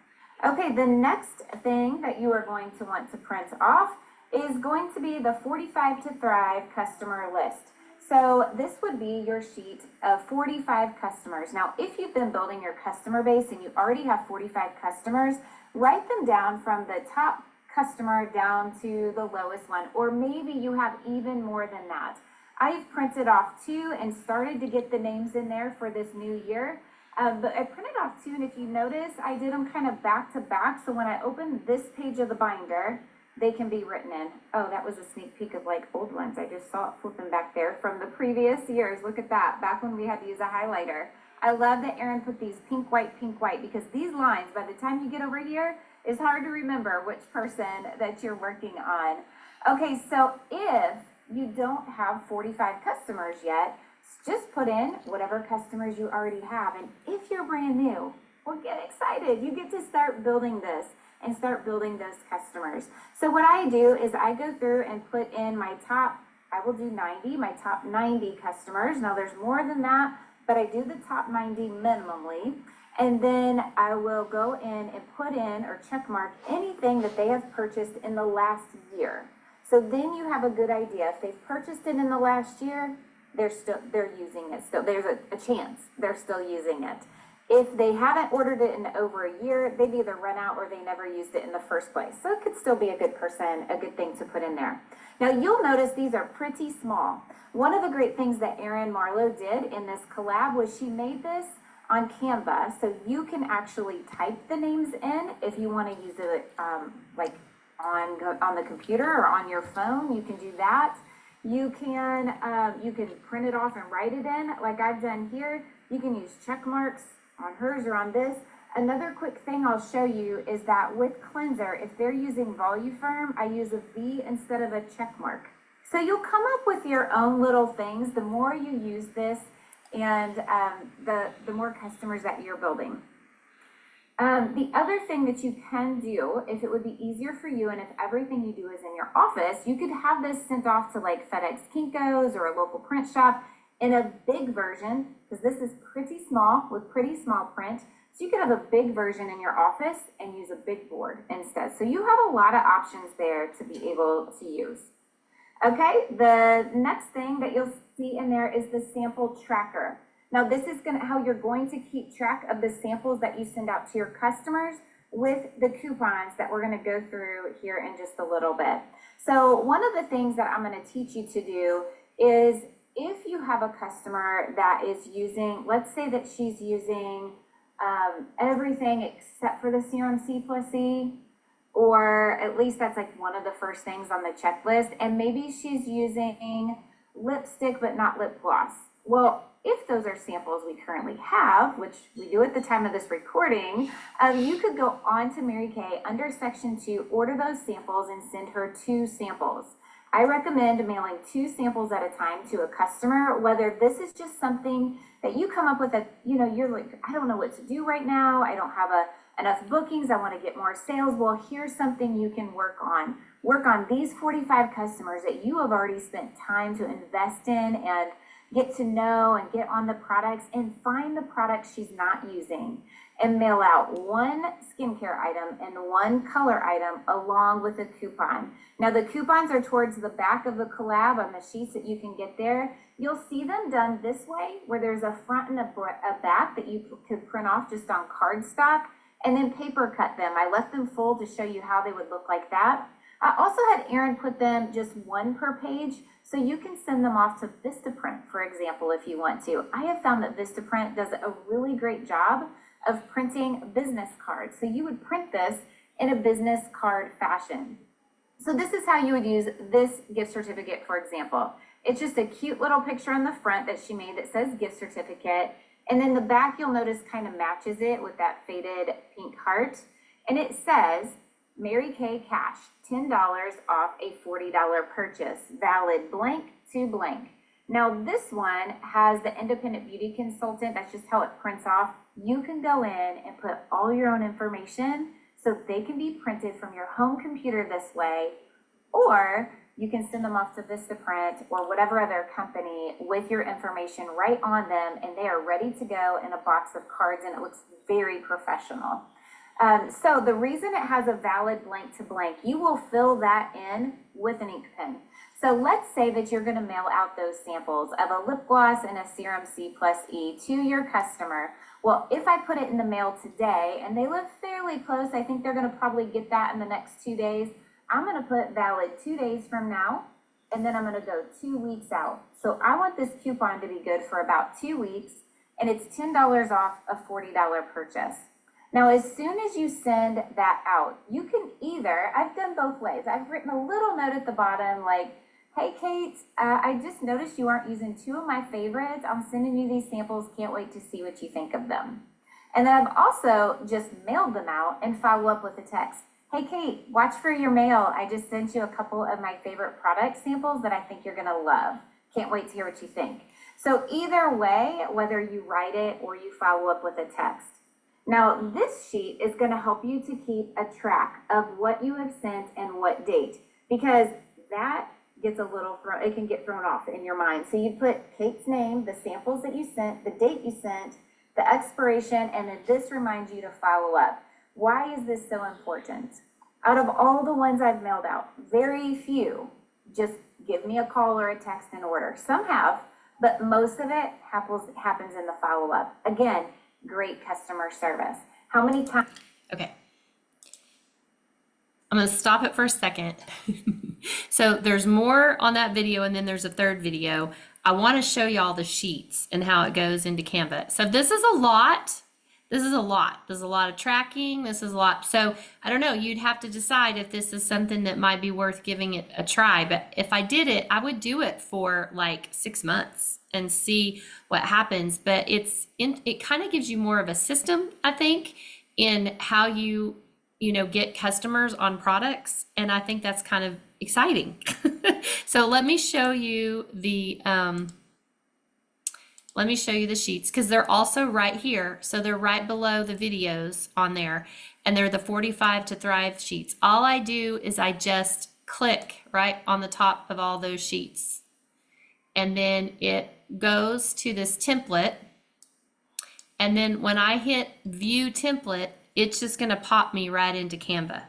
Okay, the next thing that you are going to want to print off is going to be the 45 to Thrive customer list. So this would be your sheet of 45 customers. Now, if you've been building your customer base and you already have 45 customers, write them down from the top customer down to the lowest one, or maybe you have even more than that. I've printed off 2 and started to get the names in there for this new year. But I printed off 2, and if you notice, I did them kind of back to back. So when I open this page of the binder, they can be written in. Oh, that was a sneak peek of like old ones. I just saw it flipping back there from the previous years. Look at that, back when we had to use a highlighter. I love that Erin put these pink, white, because these lines, by the time you get over here, it's hard to remember which person that you're working on. Okay, so if you don't have 45 customers yet, just put in whatever customers you already have. And if you're brand new, well, get excited. You get to start building this and start building those customers. So what I do is I go through and put in my top, I will do 90, my top 90 customers. Now there's more than that, but I do the top 90 minimally. And then I will go in and put in or check mark anything that they have purchased in the last year. So then you have a good idea. If they've purchased it in the last year, they're using it still. There's a chance they're still using it. If they haven't ordered it in over a year, they've either run out or they never used it in the first place. So it could still be a good thing to put in there. Now you'll notice these are pretty small. One of the great things that Erin Marlowe did in this collab was she made this on Canva, so you can actually type the names in if you want to use it like on the computer or on your phone. You can do that. You can print it off and write it in like I've done here. You can use check marks on hers or on this. Another quick thing I'll show you is that with cleanser, if they're using Voluform, I use a V instead of a check mark. So you'll come up with your own little things. The more you use this, and the more customers that you're building. The other thing that you can do, if it would be easier for you and if everything you do is in your office, you could have this sent off to like FedEx Kinko's or a local print shop in a big version, because this is pretty small with pretty small print. So you could have a big version in your office and use a big board instead. So you have a lot of options there to be able to use. Okay, the next thing that you'll see in there is the sample tracker. Now this is how you're going to keep track of the samples that you send out to your customers with the coupons that we're going to go through here in just a little bit. So one of the things that I'm going to teach you to do is, if you have a customer that is using, let's say that she's using everything except for the Serum C plus E, or at least that's like one of the first things on the checklist, and maybe she's using lipstick but not lip gloss. Well, if those are samples we currently have, which we do at the time of this recording, you could go on to Mary Kay under section 2, order those samples and send her 2 samples. I recommend mailing 2 samples at a time to a customer, whether this is just something that you come up with that, you know, you're like, I don't know what to do right now. I don't have enough bookings. I want to get more sales. Well, here's something you can work on. Work on these 45 customers that you have already spent time to invest in and get to know and get on the products, and find the products she's not using and mail out 1 skincare item and 1 color item along with a coupon. Now the coupons are towards the back of the collab on the sheets that you can get there. You'll see them done this way, where there's a front and a back that you could print off just on cardstock and then paper cut them. I left them full to show you how they would look like that. I also had Erin put them just 1 per page, so you can send them off to Vistaprint, for example, if you want to. I have found that Vistaprint does a really great job of printing business cards. So you would print this in a business card fashion. So this is how you would use this gift certificate, for example. It's just a cute little picture on the front that she made that says gift certificate. And then the back, you'll notice, kind of matches it with that faded pink heart. And it says, Mary Kay Cash, $10 off a $40 purchase, valid blank to blank. Now this one has the independent beauty consultant. That's just how it prints off. You can go in and put all your own information so they can be printed from your home computer this way, or you can send them off to Vistaprint or whatever other company with your information right on them, and they are ready to go in a box of cards, and it looks very professional. So the reason it has a valid blank to blank, you will fill that in with an ink pen. So let's say that you're going to mail out those samples of a lip gloss and a Serum C plus E to your customer. Well, if I put it in the mail today and they live fairly close, I think they're going to probably get that in the next 2 days. I'm going to put valid 2 days from now, and then I'm going to go 2 weeks out. So I want this coupon to be good for about 2 weeks, and it's $10 off a $40 purchase. Now, as soon as you send that out, you can either, I've done both ways. I've written a little note at the bottom like, hey, Kate, I just noticed you aren't using 2 of my favorites. I'm sending you these samples. Can't wait to see what you think of them. And then I've also just mailed them out and follow up with a text. Hey, Kate, watch for your mail. I just sent you a couple of my favorite product samples that I think you're going to love. Can't wait to hear what you think. So either way, whether you write it or you follow up with a text. Now, this sheet is going to help you to keep a track of what you have sent and what date, because that gets a little it can get thrown off in your mind. So you put Kate's name, the samples that you sent, the date you sent, the expiration, and then this reminds you to follow up. Why is this so important? Out of all the ones I've mailed out, very few just give me a call or a text in order. Some have, but most of it happens in the follow-up. Again, great customer service. How many times? Okay. I'm going to stop it for a second. So there's more on that video, and then there's a third video. I want to show y'all the sheets and how it goes into Canva. So this is a lot. This is a lot. There's a lot of tracking. This is a lot. So I don't know. You'd have to decide if this is something that might be worth giving it a try. But if I did it, I would do it for like 6 months and see what happens. But it kind of gives you more of a system, I think, in how you get customers on products. And I think that's kind of exciting. So let me show you the let me show you the sheets because they're also right here. So they're right below the videos on there, and they're the 45 to Thrive sheets. All I do is I just click right on the top of all those sheets. And then it goes to this template. And then when I hit view template, it's just going to pop me right into Canva.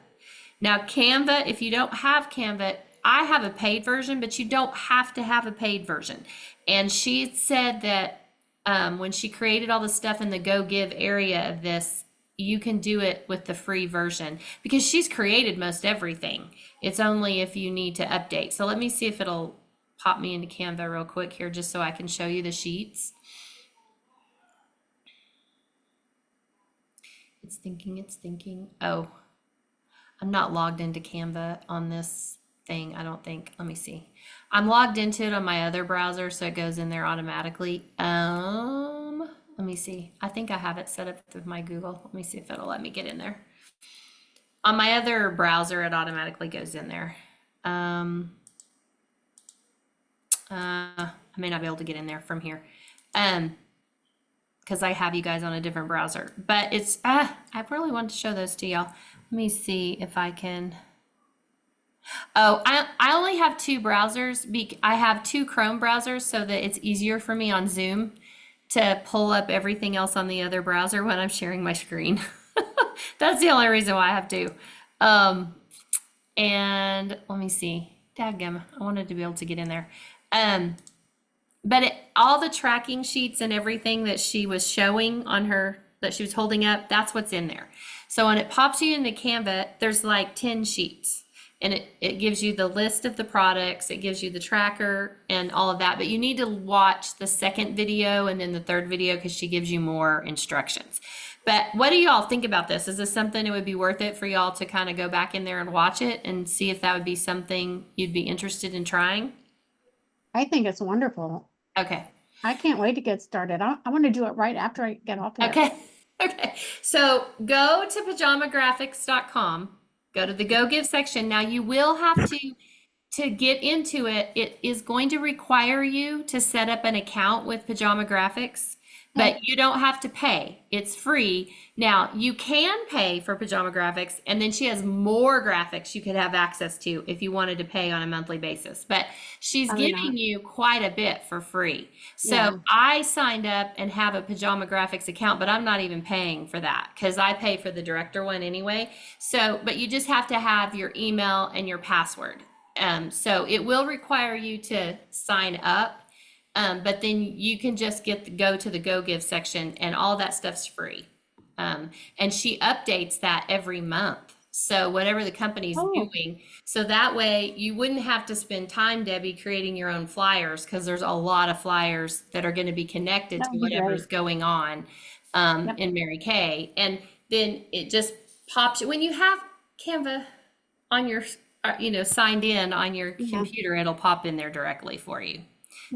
Now, Canva, if you don't have Canva, I have a paid version, but you don't have to have a paid version. And she said that when she created all the stuff in the Go Give area of this, you can do it with the free version because she's created most everything. It's only if you need to update. So let me see if it'll pop me into Canva real quick here just so I can show you the sheets. It's thinking. Oh, I'm not logged into Canva on this thing, I don't think. Let me see. I'm logged into it on my other browser, so it goes in there automatically. Let me see. I think I have it set up with my Google. Let me see if it'll let me get in there. On my other browser, it automatically goes in there. I may not be able to get in there from here. Because I have you guys on a different browser. But it's, I really want to show those to y'all. Let me see if I can. Oh, I only have two browsers. I have two Chrome browsers so that it's easier for me on Zoom to pull up everything else on the other browser when I'm sharing my screen. That's the only reason why I have two. And let me see. Dadgum, I wanted to be able to get in there. But all the tracking sheets and everything that she was showing on her, that she was holding up, that's what's in there. So when it pops you into Canva, there's like 10 sheets. And it gives you the list of the products, it gives you the tracker and all of that. But you need to watch the second video and then the third video because she gives you more instructions. But what do y'all think about this? Is this something that would be worth it for y'all to kind of go back in there and watch it and see if that would be something you'd be interested in trying? I think it's wonderful. Okay. I can't wait to get started. I want to do it right after I get off here. Okay. Okay. So go to pajamagraphics.com, go to the Go Give section. Now you will have to get into it. It is going to require you to set up an account with Pajama Graphics, but you don't have to pay. It's free. Now you can pay for Pajama Graphics, and then she has more graphics you could have access to if you wanted to pay on a monthly basis. But she's giving you quite a bit for free. So I signed up and have a Pajama Graphics account, but I'm not even paying for that because I pay for the director one anyway. So, but you just have to have your email and your password. So it will require you to sign up. But then you can just go to the Go Give section and all that stuff's free. And she updates that every month. So whatever the company's doing, so that way you wouldn't have to spend time, Debbie, creating your own flyers because there's a lot of flyers that are going to be connected to whatever's going on in Mary Kay. And then it just pops when you have Canva on your, signed in on your computer, it'll pop in there directly for you.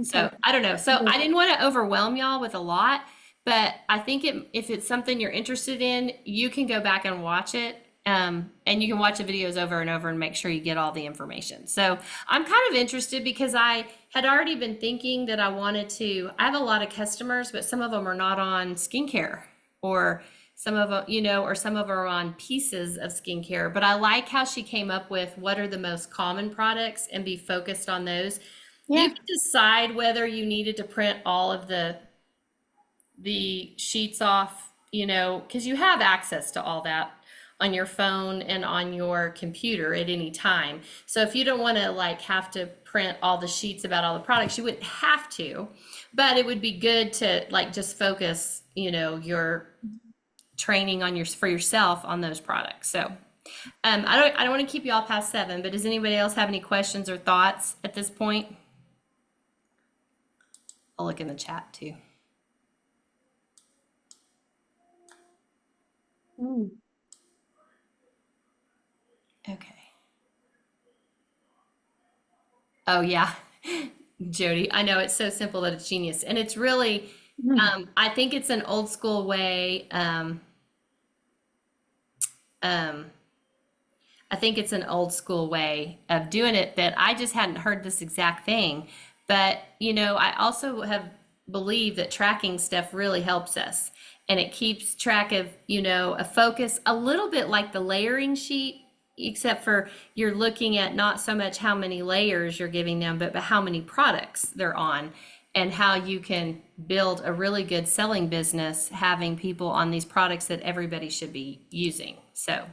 So I don't know. So I didn't want to overwhelm y'all with a lot, but I think if it's something you're interested in, you can go back and watch it. And you can watch the videos over and over and make sure you get all the information. So I'm kind of interested because I had already been thinking that I have a lot of customers, but some of them are not on skincare or some of them, or some of them are on pieces of skincare. But I like how she came up with what are the most common products and be focused on those. You can decide whether you needed to print all of the sheets off, because you have access to all that on your phone and on your computer at any time. So if you don't want to have to print all the sheets about all the products, you wouldn't have to, but it would be good to just focus, your training for yourself on those products. So I don't want to keep you all past 7, but does anybody else have any questions or thoughts at this point? I'll look in the chat too. Okay. Oh yeah, Jody, I know it's so simple that it's genius. And it's really, I think it's an old school way. I think it's an old school way of doing it that I just hadn't heard this exact thing. But, I also have believe that tracking stuff really helps us, and it keeps track of, a focus, a little bit like the layering sheet, except for you're looking at not so much how many layers you're giving them, but how many products they're on, and how you can build a really good selling business having people on these products that everybody should be using. So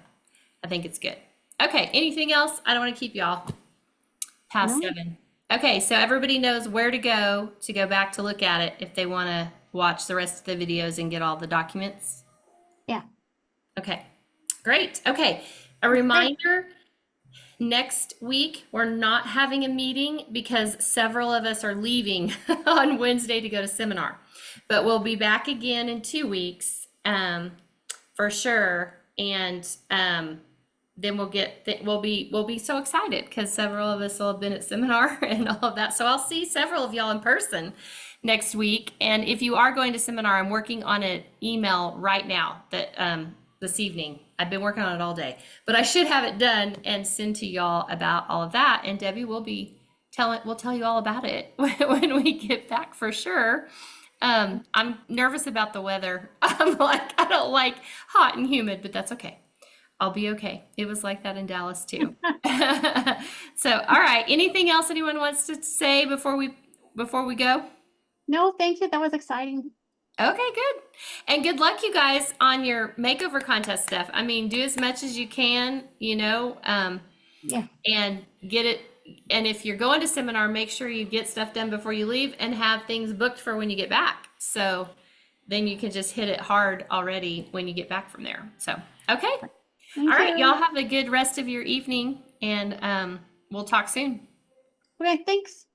I think it's good. Okay, anything else? I don't want to keep y'all past No. 7. Okay, so everybody knows where to go back to look at it if they want to watch the rest of the videos and get all the documents. Yeah. Okay, great. Okay, a reminder, next week we're not having a meeting because several of us are leaving on Wednesday to go to seminar, but we'll be back again in 2 weeks for sure. And then we'll be so excited because several of us will have been at seminar and all of that. So I'll see several of y'all in person next week. And if you are going to seminar, I'm working on an email right now that this evening. I've been working on it all day, but I should have it done and send to y'all about all of that. And Debbie will tell you all about it when we get back for sure. I'm nervous about the weather. I'm like, I don't like hot and humid, but that's okay. I'll be okay. It was like that in Dallas too. So, all right. Anything else anyone wants to say before we go? No, thank you. That was exciting. Okay, good. And good luck, you guys, on your makeover contest stuff. I mean, do as much as you can, Yeah. and get it. And if you're going to seminar, make sure you get stuff done before you leave and have things booked for when you get back. So then you can just hit it hard already when you get back from there. So, okay. Thank All right. you. Y'all have a good rest of your evening, and we'll talk soon. Okay, thanks.